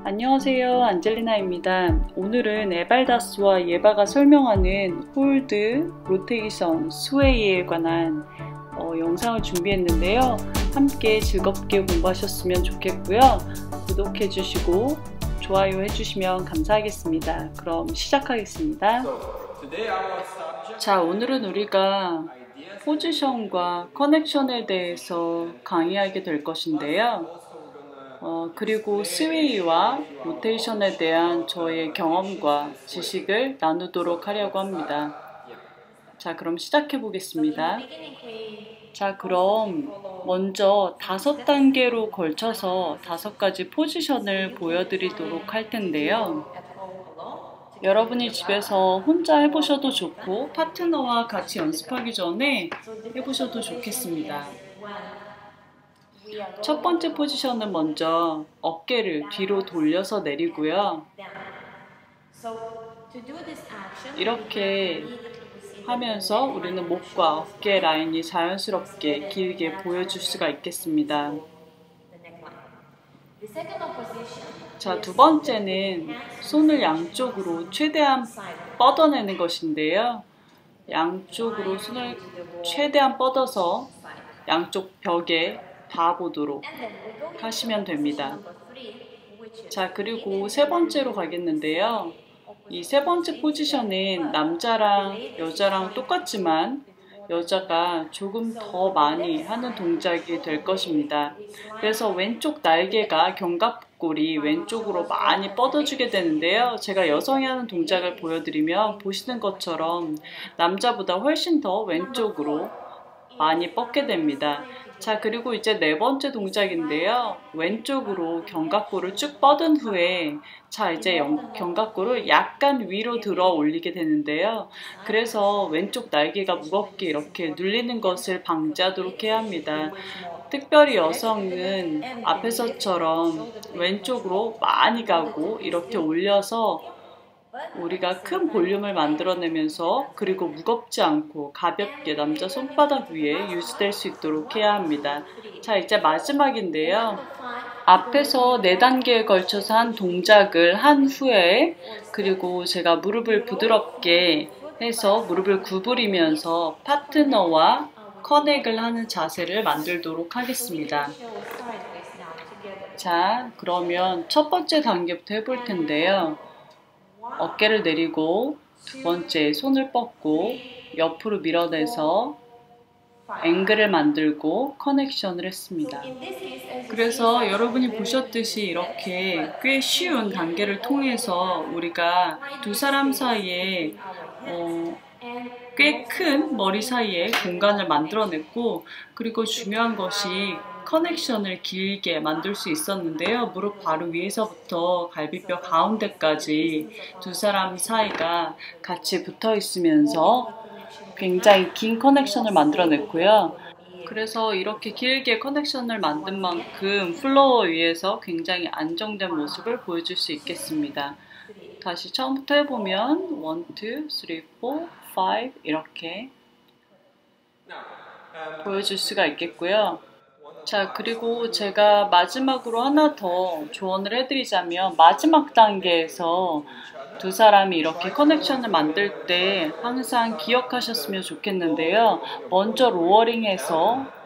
안녕하세요, 안젤리나입니다. 오늘은 에발다스와 예바가 설명하는 홀드, 로테이션, 스웨이에 관한 영상을 준비했는데요. 함께 즐겁게 공부하셨으면 좋겠고요. 구독해주시고 좋아요 해주시면 감사하겠습니다. 그럼 시작하겠습니다. 자, 오늘은 우리가 포지션과 커넥션에 대해서 강의하게 될 것인데요. 그리고 스웨이와 로테이션에 대한 저의 경험과 지식을 나누도록 하려고 합니다. 자, 그럼 시작해 보겠습니다. 자, 그럼 먼저 5단계로 걸쳐서 5가지 포지션을 보여드리도록 할 텐데요. 여러분이 집에서 혼자 해보셔도 좋고 파트너와 같이 연습하기 전에 해보셔도 좋겠습니다. 첫 번째 포지션은 먼저 어깨를 뒤로 돌려서 내리고요. 이렇게 하면서 우리는 목과 어깨 라인이 자연스럽게 길게 보여줄 수가 있겠습니다. 자, 두 번째는 손을 양쪽으로 최대한 뻗어내는 것인데요. 양쪽으로 손을 최대한 뻗어서 양쪽 벽에 닿아보도록 하시면 됩니다. 자, 그리고 세 번째로 가겠는데요. 이 세 번째 포지션은 남자랑 여자랑 똑같지만 여자가 조금 더 많이 하는 동작이 될 것입니다. 그래서 왼쪽 날개가 견갑골이 왼쪽으로 많이 뻗어주게 되는데요. 제가 여성이 하는 동작을 보여드리면 보시는 것처럼 남자보다 훨씬 더 왼쪽으로 많이 뻗게 됩니다. 자, 그리고 이제 네 번째 동작인데요. 왼쪽으로 견갑골을 쭉 뻗은 후에 자, 이제 견갑골을 약간 위로 들어 올리게 되는데요. 그래서 왼쪽 날개가 무겁게 이렇게 눌리는 것을 방지하도록 해야 합니다. 특별히 여성은 앞에서처럼 왼쪽으로 많이 가고 이렇게 올려서 우리가 큰 볼륨을 만들어내면서 그리고 무겁지 않고 가볍게 남자 손바닥 위에 유지될 수 있도록 해야 합니다. 자, 이제 마지막인데요. 앞에서 4단계에 걸쳐서 한 동작을 한 후에 그리고 제가 무릎을 부드럽게 해서 무릎을 구부리면서 파트너와 커넥을 하는 자세를 만들도록 하겠습니다. 자, 그러면 첫 번째 단계부터 해볼 텐데요. 어깨를 내리고 두 번째 손을 뻗고 옆으로 밀어내서 앵글을 만들고 커넥션을 했습니다. 그래서 여러분이 보셨듯이 이렇게 꽤 쉬운 단계를 통해서 우리가 두 사람 사이에 꽤 큰 머리 사이에 공간을 만들어냈고 그리고 중요한 것이 커넥션을 길게 만들 수 있었는데요. 무릎 바로 위에서부터 갈비뼈 가운데까지 두 사람 사이가 같이 붙어 있으면서 굉장히 긴 커넥션을 만들어냈고요. 그래서 이렇게 길게 커넥션을 만든 만큼 플로어 위에서 굉장히 안정된 모습을 보여줄 수 있겠습니다. 다시 처음부터 해보면 1, 2, 3, 4, 5 이렇게 보여줄 수가 있겠고요. 자, 그리고 제가 마지막으로 하나 더 조언을 해드리자면 마지막 단계에서 두 사람이 이렇게 커넥션을 만들 때 항상 기억하셨으면 좋겠는데요. 먼저 로어링해서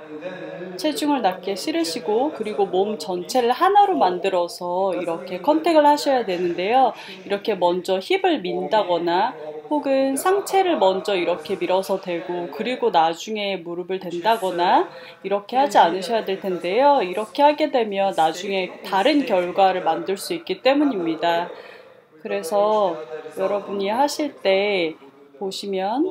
체중을 낮게 실으시고 그리고 몸 전체를 하나로 만들어서 이렇게 컨택을 하셔야 되는데요. 이렇게 먼저 힙을 민다거나 혹은 상체를 먼저 이렇게 밀어서 대고 그리고 나중에 무릎을 댄다거나 이렇게 하지 않으셔야 될 텐데요. 이렇게 하게 되면 나중에 다른 결과를 만들 수 있기 때문입니다. 그래서 여러분이 하실 때 보시면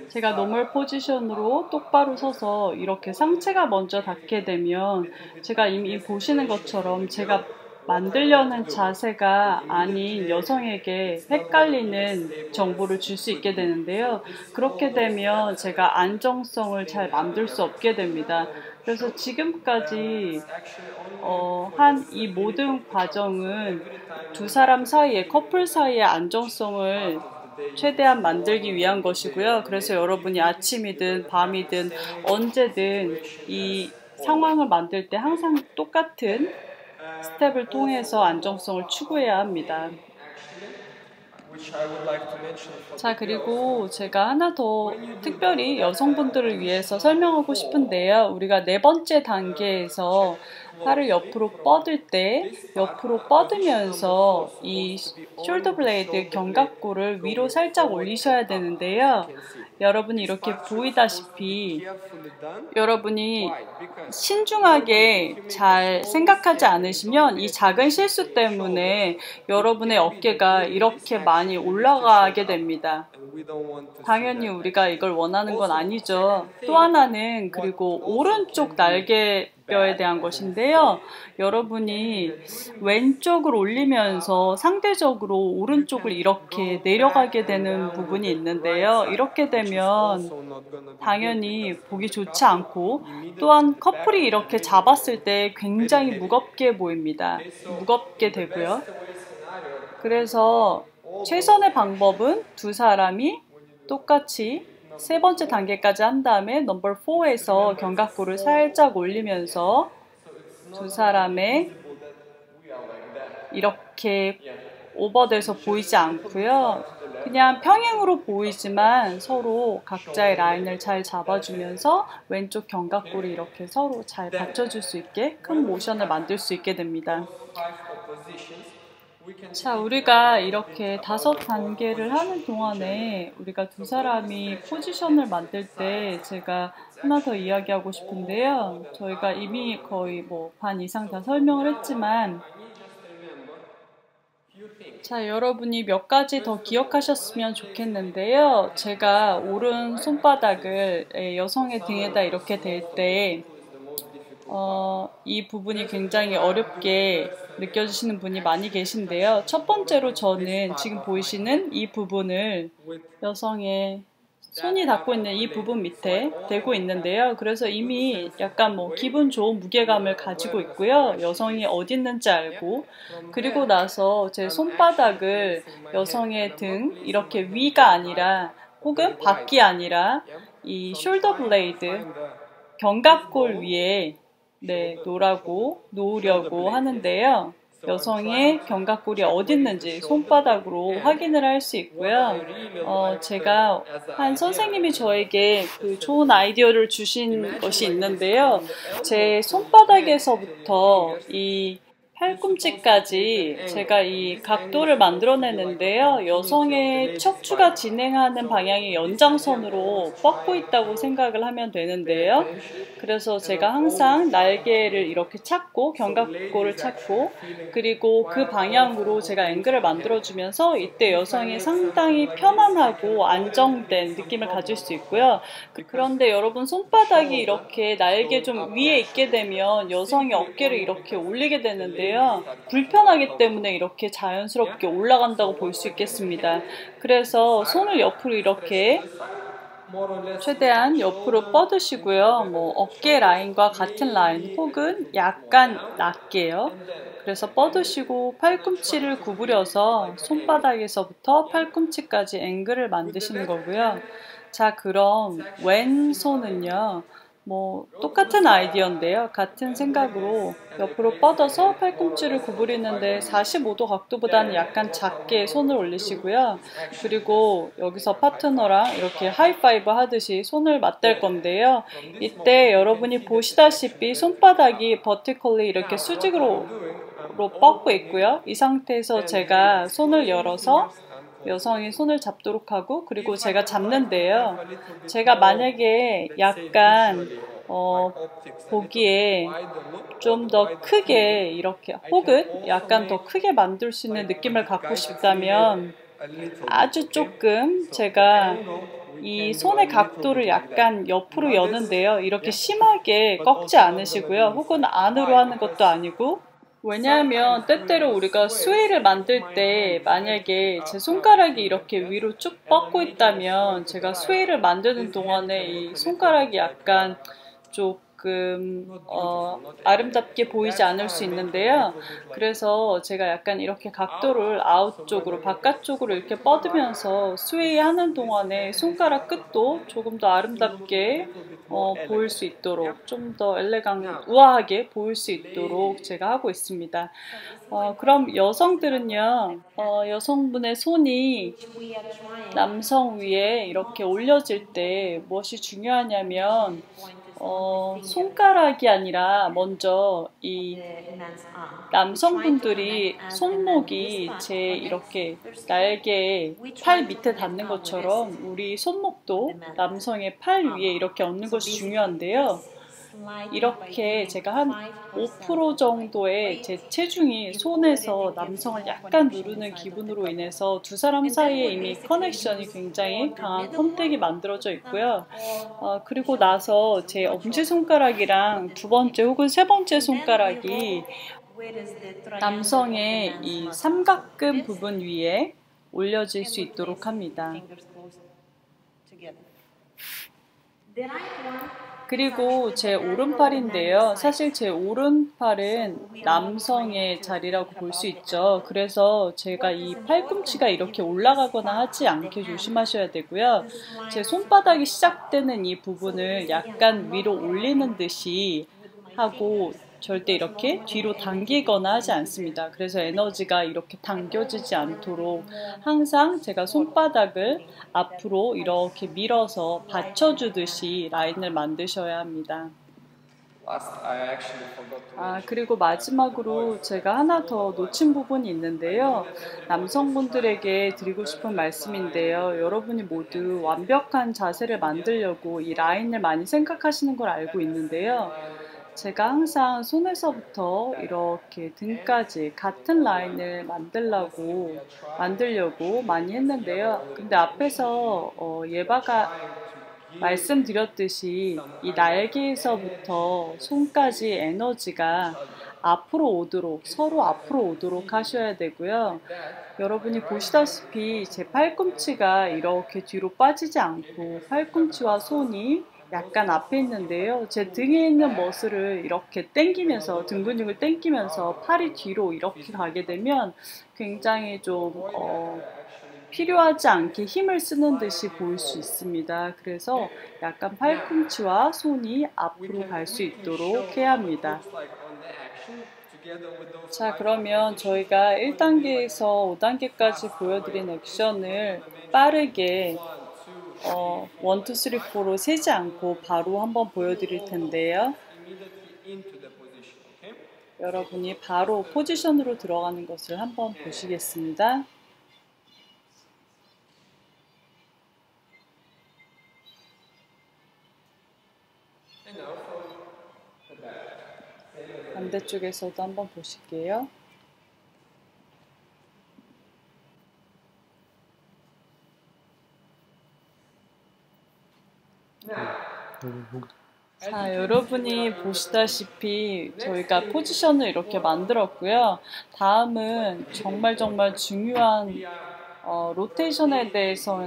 제가 노멀 포지션으로 똑바로 서서 이렇게 상체가 먼저 닿게 되면 제가 이미 보시는 것처럼 제가 만들려는 자세가 아닌 여성에게 헷갈리는 정보를 줄 수 있게 되는데요. 그렇게 되면 제가 안정성을 잘 만들 수 없게 됩니다. 그래서 지금까지 한 이 모든 과정은 두 사람 사이에 커플 사이의 안정성을 최대한 만들기 위한 것이고요. 그래서 여러분이 아침이든 밤이든 언제든 이 상황을 만들 때 항상 똑같은 스텝을 통해서 안정성을 추구해야 합니다. 자, 그리고 제가 하나 더 특별히 여성분들을 위해서 설명하고 싶은데요. 우리가 네 번째 단계에서 팔을 옆으로 뻗을 때 옆으로 뻗으면서 이 숄더 블레이드 견갑골을 위로 살짝 올리셔야 되는데요. 여러분이 이렇게 보이다시피 여러분이 신중하게 잘 생각하지 않으시면 이 작은 실수 때문에 여러분의 어깨가 이렇게 많이 올라가게 됩니다. 당연히 우리가 이걸 원하는 건 아니죠. 또 하나는 그리고 오른쪽 날개뼈에 대한 것인데요. 여러분이 왼쪽을 올리면서 상대적으로 오른쪽을 이렇게 내려가게 되는 부분이 있는데요. 이렇게 되면 당연히 보기 좋지 않고 또한 커플이 이렇게 잡았을 때 굉장히 무겁게 보입니다. 무겁게 되고요. 그래서 최선의 방법은 두 사람이 똑같이 세 번째 단계까지 한 다음에 넘버 4에서 견갑골을 살짝 올리면서 두 사람의 이렇게 오버돼서 보이지 않고요. 그냥 평행으로 보이지만 서로 각자의 라인을 잘 잡아주면서 왼쪽 견갑골이 이렇게 서로 잘 받쳐줄 수 있게 큰 모션을 만들 수 있게 됩니다. 자, 우리가 이렇게 5단계를 하는 동안에 우리가 두 사람이 포지션을 만들 때 제가 하나 더 이야기하고 싶은데요. 저희가 이미 거의 반 이상 다 설명을 했지만 자, 여러분이 몇 가지 더 기억하셨으면 좋겠는데요. 제가 오른 손바닥을 여성의 등에다 이렇게 댈 때 이 부분이 굉장히 어렵게 느껴지시는 분이 많이 계신데요. 첫 번째로 저는 지금 보이시는 이 부분을 여성의 손이 닿고 있는 이 부분 밑에 대고 있는데요. 그래서 이미 약간 기분 좋은 무게감을 가지고 있고요. 여성이 어디 있는지 알고 그리고 나서 제 손바닥을 여성의 등 이렇게 위가 아니라 혹은 밖이 아니라 이 숄더 블레이드 견갑골 위에 놓으려고 하는데요. 여성의 견갑골이 어디 있는지 손바닥으로 확인을 할 수 있고요. 제가 한 선생님이 저에게 그 좋은 아이디어를 주신 것이 있는데요. 제 손바닥에서부터 이 팔꿈치까지 제가 이 각도를 만들어내는데요. 여성의 척추가 진행하는 방향의 연장선으로 뻗고 있다고 생각을 하면 되는데요. 그래서 제가 항상 날개를 이렇게 찾고 견갑골을 찾고 그리고 그 방향으로 제가 앵글을 만들어주면서 이때 여성이 상당히 편안하고 안정된 느낌을 가질 수 있고요. 그런데 여러분 손바닥이 이렇게 날개 좀 위에 있게 되면 여성이 어깨를 이렇게 올리게 되는데요. 불편하기 때문에 이렇게 자연스럽게 올라간다고 볼 수 있겠습니다. 그래서 손을 옆으로 이렇게 최대한 옆으로 뻗으시고요. 어깨 라인과 같은 라인 혹은 약간 낮게요. 그래서 뻗으시고 팔꿈치를 구부려서 손바닥에서부터 팔꿈치까지 앵글을 만드시는 거고요. 자, 그럼 왼손은요. 똑같은 아이디어인데요. 같은 생각으로 옆으로 뻗어서 팔꿈치를 구부리는데 45도 각도보다는 약간 작게 손을 올리시고요. 그리고 여기서 파트너랑 이렇게 하이파이브 하듯이 손을 맞댈 건데요. 이때 여러분이 보시다시피 손바닥이 버티컬리 이렇게 수직으로 뻗고 있고요. 이 상태에서 제가 손을 열어서 여성이 손을 잡도록 하고 그리고 제가 잡는데요. 제가 만약에 약간 보기에 좀 더 크게 이렇게 혹은 약간 더 크게 만들 수 있는 느낌을 갖고 싶다면 아주 조금 제가 이 손의 각도를 약간 옆으로 여는데요. 이렇게 심하게 꺾지 않으시고요. 혹은 안으로 하는 것도 아니고 왜냐하면 때때로 우리가 스웨이를 만들 때 만약에 제 손가락이 이렇게 위로 쭉 뻗고 있다면 제가 스웨이를 만드는 동안에 이 손가락이 약간 좀 조금 아름답게 보이지 않을 수 있는데요. 그래서 제가 약간 이렇게 각도를 아웃 쪽으로 바깥쪽으로 이렇게 뻗으면서 스웨이 하는 동안에 손가락 끝도 조금 더 아름답게 보일 수 있도록 좀 더 우아하게 보일 수 있도록 제가 하고 있습니다. 그럼 여성들은요, 여성분의 손이 남성 위에 이렇게 올려질 때 무엇이 중요하냐면 손가락이 아니라 먼저 이 남성분들이 손목이 제 이렇게 날개 팔 밑에 닿는 것처럼 우리 손목도 남성의 팔 위에 이렇게 얹는 것이 중요한데요. 이렇게 제가 한 5% 정도의 제 체중이 손에서 남성을 약간 누르는 기분으로 인해서 두 사람 사이에 이미 커넥션이 굉장히 강한 컨택이 만들어져 있고요. 그리고 나서 제 엄지손가락이랑 두 번째 혹은 세 번째 손가락이 남성의 이 삼각근 부분 위에 올려질 수 있도록 합니다. 그리고 제 오른팔인데요. 사실 제 오른팔은 남성의 자리라고 볼 수 있죠. 그래서 제가 이 팔꿈치가 이렇게 올라가거나 하지 않게 조심하셔야 되고요. 제 손바닥이 시작되는 이 부분을 약간 위로 올리는 듯이 하고 절대 이렇게 뒤로 당기거나 하지 않습니다. 그래서 에너지가 이렇게 당겨지지 않도록 항상 제가 손바닥을 앞으로 이렇게 밀어서 받쳐주듯이 라인을 만드셔야 합니다. 그리고 마지막으로 제가 하나 더 놓친 부분이 있는데요. 남성분들에게 드리고 싶은 말씀인데요. 여러분이 모두 완벽한 자세를 만들려고 이 라인을 많이 생각하시는 걸 알고 있는데요. 제가 항상 손에서부터 이렇게 등까지 같은 라인을 만들려고 많이 했는데요. 근데 앞에서 예바가 말씀드렸듯이 이 날개에서부터 손까지 에너지가 서로 앞으로 오도록 하셔야 되고요. 여러분이 보시다시피 제 팔꿈치가 이렇게 뒤로 빠지지 않고 팔꿈치와 손이 약간 앞에 있는데요. 제 등에 있는 머슬을 이렇게 당기면서 등 근육을 당기면서 팔이 뒤로 이렇게 가게 되면 굉장히 좀 필요하지 않게 힘을 쓰는 듯이 보일 수 있습니다. 그래서 약간 팔꿈치와 손이 앞으로 갈 수 있도록 해야 합니다. 자, 그러면 저희가 1단계에서 5단계까지 보여드린 액션을 빠르게 1, 2, 3, 4로 세지 않고 바로 한번 보여드릴 텐데요. 여러분이 바로 포지션으로 들어가는 것을 한번 보시겠습니다. 반대쪽에서도 한번 보실게요. 자, 여러분이 보시다시피 저희가 포지션을 이렇게 만들었고요. 다음은 정말 중요한 로테이션에 대해서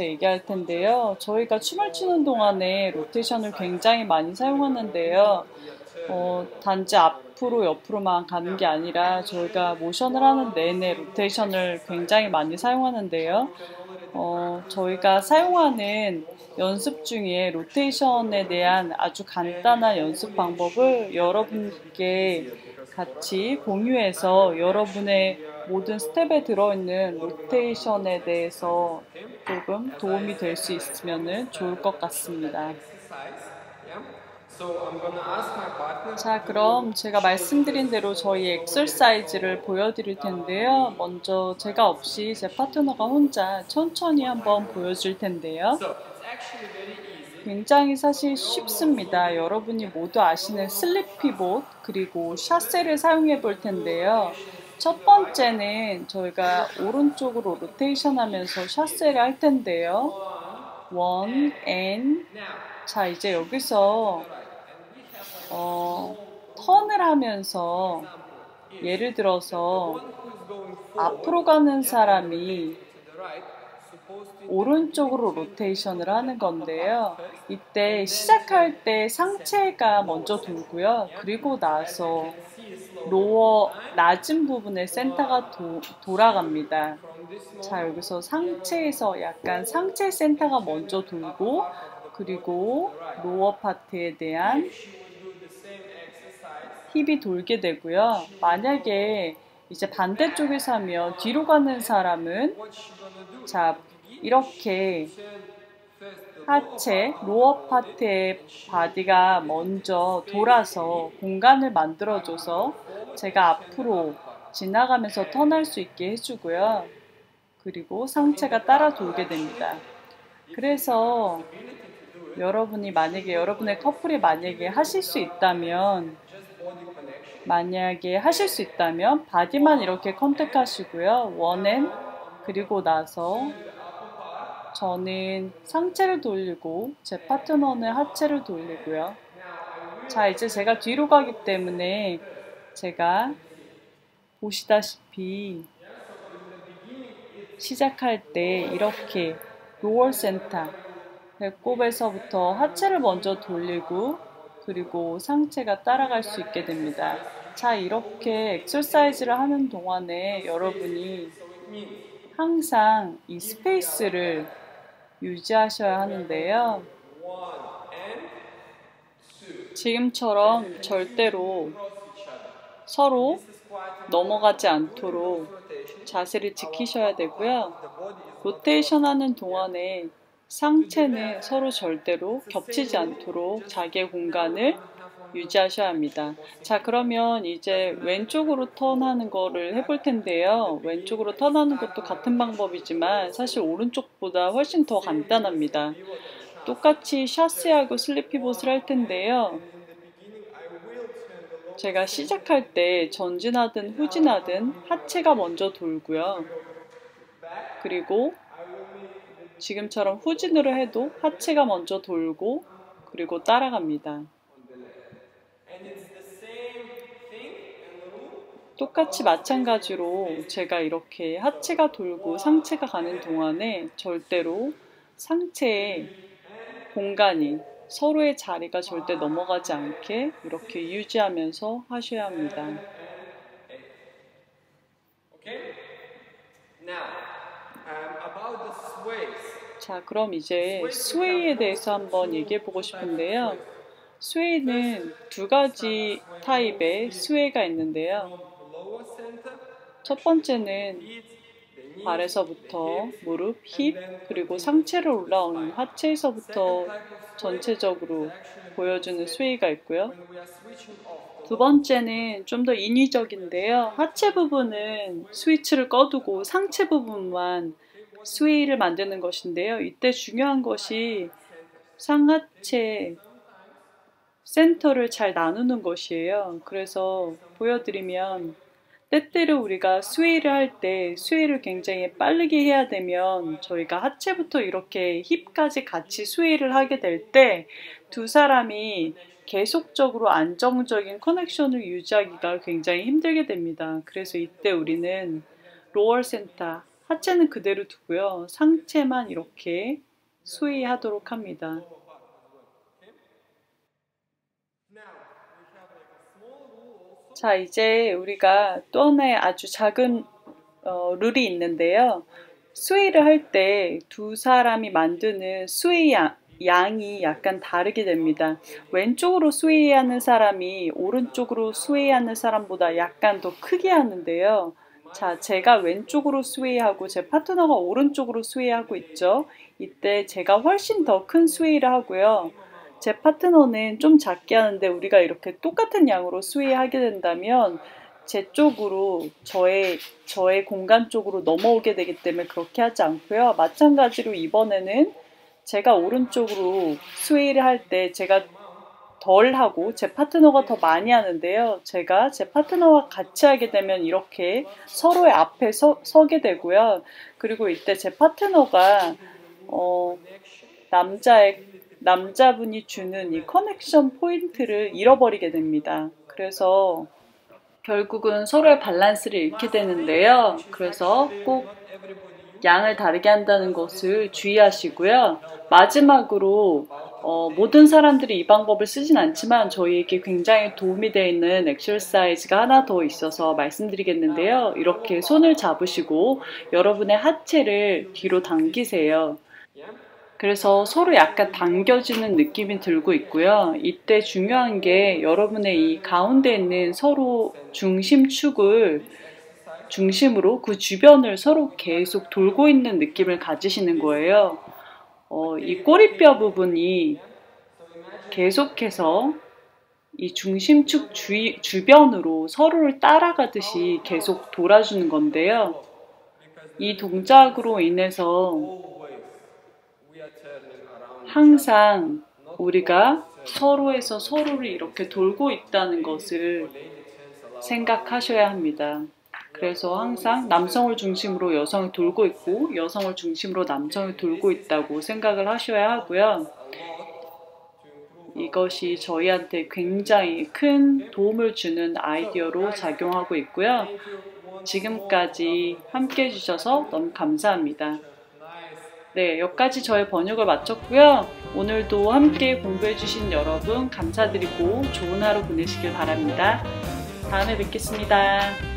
얘기할 텐데요. 저희가 춤을 추는 동안에 로테이션을 굉장히 많이 사용하는데요. 단지 앞으로 옆으로만 가는 게 아니라 저희가 모션을 하는 내내 로테이션을 굉장히 많이 사용하는데요. 저희가 사용하는 연습 중에 로테이션에 대한 아주 간단한 연습 방법을 여러분께 같이 공유해서 여러분의 모든 스텝에 들어있는 로테이션에 대해서 조금 도움이 될 수 있으면 좋을 것 같습니다. 자, 그럼 제가 말씀드린 대로 저희 엑서사이즈를 보여드릴 텐데요. 먼저 제가 없이 제 파트너가 혼자 천천히 한번 보여줄 텐데요. 굉장히 사실 쉽습니다. 여러분이 모두 아시는 슬립 피봇 그리고 샤세를 사용해 볼 텐데요. 첫 번째는 저희가 오른쪽으로 로테이션 하면서 샤세를 할 텐데요. 자, 이제 여기서 턴을 하면서 예를 들어서 앞으로 가는 사람이 오른쪽으로 로테이션을 하는 건데요. 이때 시작할 때 상체가 먼저 돌고요. 그리고 나서 로어 낮은 부분의 센터가 돌아갑니다. 자, 여기서 상체에서 약간 상체 센터가 먼저 돌고 그리고 로어 파트에 대한 힙이 돌게 되고요. 만약에 이제 반대쪽에서 하면 뒤로 가는 사람은 자, 이렇게 하체, 로어 파트의 바디가 먼저 돌아서 공간을 만들어줘서 제가 앞으로 지나가면서 턴할 수 있게 해주고요. 그리고 상체가 따라 돌게 됩니다. 그래서 여러분이 만약에 여러분의 커플이 만약에 하실 수 있다면 바디만 이렇게 컨택하시고요. 원앤 그리고 나서 저는 상체를 돌리고 제 파트너는 하체를 돌리고요. 자, 이제 제가 뒤로 가기 때문에 제가 보시다시피 시작할 때 이렇게 로어 센터 배꼽에서부터 하체를 먼저 돌리고 그리고 상체가 따라갈 수 있게 됩니다. 자, 이렇게 엑서사이즈를 하는 동안에 여러분이 항상 이 스페이스를 유지하셔야 하는데요. 지금처럼 절대로 서로 넘어가지 않도록 자세를 지키셔야 되고요. 로테이션 하는 동안에 상체는 서로 절대로 겹치지 않도록 자기의 공간을 유지하셔야 합니다. 자, 그러면 이제 왼쪽으로 턴하는 거를 해볼 텐데요. 왼쪽으로 턴하는 것도 같은 방법이지만 사실 오른쪽보다 훨씬 더 간단합니다. 똑같이 샤시하고 슬립 피봇을 할 텐데요. 제가 시작할 때 전진하든 후진하든 하체가 먼저 돌고요. 그리고 지금처럼 후진으로 해도 하체가 먼저 돌고 그리고 따라갑니다. 똑같이 마찬가지로 제가 이렇게 하체가 돌고 상체가 가는 동안에 절대로 상체의 공간이 서로의 자리가 절대 넘어가지 않게 이렇게 유지하면서 하셔야 합니다. 자, 그럼 이제 스웨이에 대해서 한번 얘기해 보고 싶은데요. 스웨이는 두 가지 타입의 스웨이가 있는데요. 첫 번째는 발에서부터 무릎, 힙, 그리고 상체로 올라오는 하체에서부터 전체적으로 보여주는 스웨이가 있고요. 두 번째는 좀 더 인위적인데요. 하체 부분은 스위치를 꺼두고 상체 부분만 스웨이를 만드는 것인데요. 이때 중요한 것이 상하체 센터를 잘 나누는 것이에요. 그래서 보여드리면 때때로 우리가 스웨이를 할 때 스웨이를 굉장히 빠르게 해야 되면 저희가 하체부터 이렇게 힙까지 같이 스웨이를 하게 될 때 두 사람이 계속적으로 안정적인 커넥션을 유지하기가 굉장히 힘들게 됩니다. 그래서 이때 우리는 로어 센터, 하체는 그대로 두고요. 상체만 이렇게 스웨이 하도록 합니다. 자, 이제 우리가 또 하나의 아주 작은 룰이 있는데요. 스웨이를 할 때 두 사람이 만드는 스웨이 양이 약간 다르게 됩니다. 왼쪽으로 스웨이하는 사람이 오른쪽으로 스웨이하는 사람보다 약간 더 크게 하는데요. 자, 제가 왼쪽으로 스웨이하고 제 파트너가 오른쪽으로 스웨이하고 있죠. 이때 제가 훨씬 더 큰 스웨이를 하고요. 제 파트너는 좀 작게 하는데 우리가 이렇게 똑같은 양으로 스웨이하게 된다면 제 쪽으로 저의 공간 쪽으로 넘어오게 되기 때문에 그렇게 하지 않고요. 마찬가지로 이번에는 제가 오른쪽으로 스웨이를 할 때 제가 덜 하고 제 파트너가 더 많이 하는데요. 제가 제 파트너와 같이 하게 되면 이렇게 서로의 앞에 서게 되고요. 그리고 이때 제 파트너가 남자분이 주는 이 커넥션 포인트를 잃어버리게 됩니다. 그래서 결국은 서로의 밸런스를 잃게 되는데요. 그래서 꼭 양을 다르게 한다는 것을 주의하시고요. 마지막으로 모든 사람들이 이 방법을 쓰진 않지만 저희에게 굉장히 도움이 되는 엑서사이즈가 하나 더 있어서 말씀드리겠는데요. 이렇게 손을 잡으시고 여러분의 하체를 뒤로 당기세요. 그래서 서로 약간 당겨지는 느낌이 들고 있고요. 이때 중요한 게 여러분의 이 가운데 있는 서로 중심축을 중심으로 그 주변을 서로 계속 돌고 있는 느낌을 가지시는 거예요. 이 꼬리뼈 부분이 계속해서 이 중심축 주변으로 서로를 따라가듯이 계속 돌아주는 건데요. 이 동작으로 인해서 항상 우리가 서로에서 서로를 이렇게 돌고 있다는 것을 생각하셔야 합니다. 그래서 항상 남성을 중심으로 여성이 돌고 있고 여성을 중심으로 남성이 돌고 있다고 생각을 하셔야 하고요. 이것이 저희한테 굉장히 큰 도움을 주는 아이디어로 작용하고 있고요. 지금까지 함께 해주셔서 너무 감사합니다. 네, 여기까지 저의 번역을 마쳤고요. 오늘도 함께 공부해주신 여러분 감사드리고 좋은 하루 보내시길 바랍니다. 다음에 뵙겠습니다.